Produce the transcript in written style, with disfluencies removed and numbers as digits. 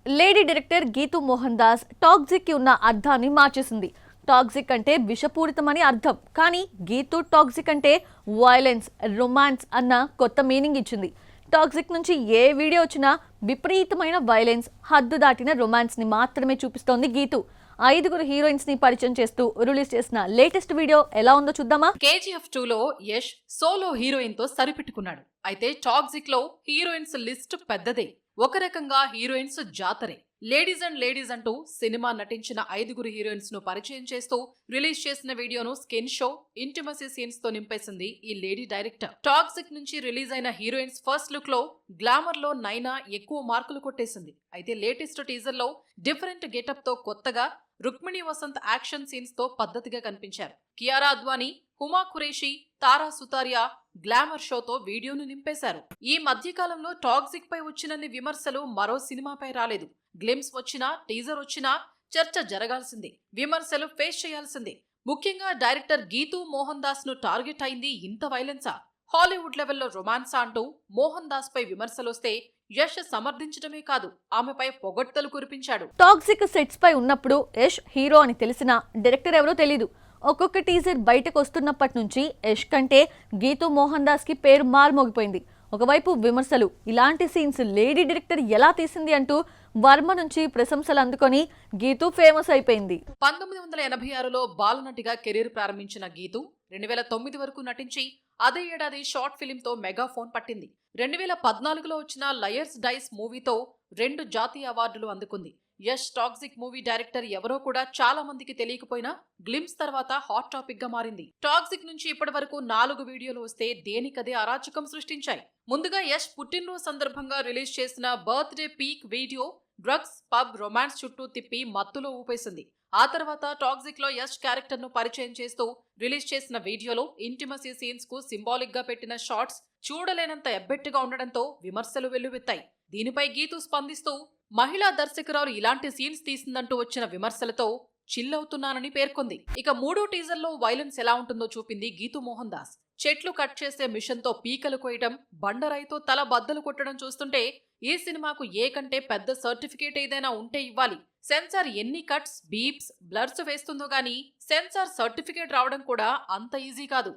Lady director Geethu Mohan Das toxic కి ఉన్న అర్థాన్ని మార్చేసింది. టాక్సిక్ అంటే విషపూరితమని అర్థం, కానీ గీతూ టాక్సిక్ అంటే వైలెన్స్, రొమాన్స్ అన్న కొత్త మీనింగ్ ఇచ్చింది. టాక్సిక్ నుంచి ఏ వీడియో వచ్చినా విపరీతమైన వైలెన్స్, హద్దు దాటిన రొమాన్స్ ని మాత్రమే చూపిస్తోంది గీతూ. 5 హీరోయిన్స్ ని పరిచయం చేస్తూ రిలీజ్ చేసిన లేటెస్ట్ వీడియో ఎలా ఉందో చూద్దామా? KGF 2లో యష్ సోలో హీరోయిన్ తో సరిపెట్టుకున్నాడు. అయితే టాక్సిక్ లో హీరోయిన్స్ లిస్ట్ పెద్దదే. ఒక రకంగా హీరోయిన్స్ జాతరే. లేడీస్ అంటూ సినిమా నటించిన 5 హీరోయిన్స్ ను పరిచయం చేస్తూ రిలీజ్ చేసిన వీడియోను స్కిన్ షో, ఇంటిమసీ సీన్స్ తో నింపేసింది ఈ లేడీ డైరెక్టర్. టాక్సిక్ నుంచి రిలీజ్ అయిన హీరోయిన్స్ ఫస్ట్ లుక్ లో గ్లామర్ లో నైనా ఎక్కువ మార్కులు కొట్టేసింది. అయితే లేటెస్ట్ టీజర్ లో డిఫరెంట్ గెటప్ తో కొత్తగా రుక్మిణి వసంత్ యాక్షన్ సీన్స్ తో పద్ధతిగా కనిపించారు. కియారా అద్వానీ, హుమా ఖురేషి, తారా సుతారియా గ్లామర్ షోతో వీడియోను నింపేశారు. ఈ మధ్యకాలంలో టాక్సిక్ పై వచ్చినన్ని విమర్శలు మరో సినిమాపై రాలేదు. గ్లిమ్స్ వచ్చినా, టీజర్ వచ్చినా చర్చ జరగాల్సిందే, విమర్శలు ఫేస్ చేయాల్సిందే. ముఖ్యంగా డైరెక్టర్ గీతూ మోహన్ దాస్ ను టార్గెట్ అయింది ఇంత వైలెన్సా, హాలీవుడ్ లెవెల్లో రొమాన్సా అంటూ మోహన్ దాస్ పై విమర్శలొస్తే యష్ సమర్థించడమే కాదు, ఆమెపై పొగడ్తలు కురిపించాడు. టాక్సిక్ సెట్స్ పై ఉన్నప్పుడు యష్ హీరో అని తెలిసినా డైరెక్టర్ ఎవరో తెలీదు. ఒక్కొక్క టీజర్ బయటకు వస్తున్నప్పటి నుంచి యష్ కంటే గీతూ మోహన్ దాస్ కి పేరు మారుమోగిపోయింది. ఒకవైపు విమర్శలు, ఇలాంటి సీన్స్ లేడీ డైరెక్టర్ ఎలా తీసింది అంటూ వర్మ నుంచి ప్రశంసలు అందుకొని గీతూ ఫేమస్ అయిపోయింది. 1986లో బాలనటిగా కెరీర్ ప్రారంభించిన గీతూ 2009 వరకు నటించి అదే ఏడాది షార్ట్ ఫిలిం తో మెగాఫోన్ పట్టింది. 2014లో వచ్చిన లయర్స్ డైస్ మూవీతో 2 జాతీయ అవార్డులు అందుకుంది. యష్ టాక్సిక్ మూవీ డైరెక్టర్ ఎవరో కూడా చాలా మందికి తెలియకపోయినా గ్లిమ్స్ తర్వాత హాట్ టాపిక్ గా మారింది. టాక్సిక్ నుంచి ఇప్పటి వరకు 4 వీడియోలు వస్తే దేనికదే అరాచకం సృష్టించాయి. ముందుగా యష్ పుట్టినరోజు సందర్భంగా రిలీజ్ చేసిన birthday peak video drugs, pub, romance చుట్టూ తిప్పి మత్తులో ఊపేసింది. ఆ తర్వాత టాక్సిక్ లో యష్ క్యారెక్టర్ ను పరిచయం చేస్తూ రిలీజ్ చేసిన వీడియోలో ఇంటిమసీ సీన్స్ కు సింబాలిక్ గా పెట్టిన షార్ట్స్ చూడలేనంత ఎబ్బెట్టుగా ఉండడంతో విమర్శలు వెల్లువెత్తాయి. దీనిపై గీతూ స్పందిస్తూ మహిళా దర్శకురాలు ఇలాంటి సీన్స్ తీసిందంటూ వచ్చిన విమర్శలతో చిల్ అవుతున్నానని పేర్కొంది. ఇక 3వ టీజర్ లో వైలెన్స్ ఎలా ఉంటుందో చూపింది గీతూ మోహన్ దాస్. చెట్లు కట్ చేసే మిషన్ తో పీకలు కోయటం, బండరాయితో తల బద్దలు కొట్టడం చూస్తుంటే ఈ సినిమాకు ఏ కంటే పెద్ద సర్టిఫికేట్ ఏదైనా ఉంటే ఇవ్వాలి. సెన్సార్ ఎన్ని కట్స్, బీప్స్, బ్లర్స్ వేస్తుందో గానీ సెన్సార్ సర్టిఫికేట్ రావడం కూడా అంత ఈజీ కాదు.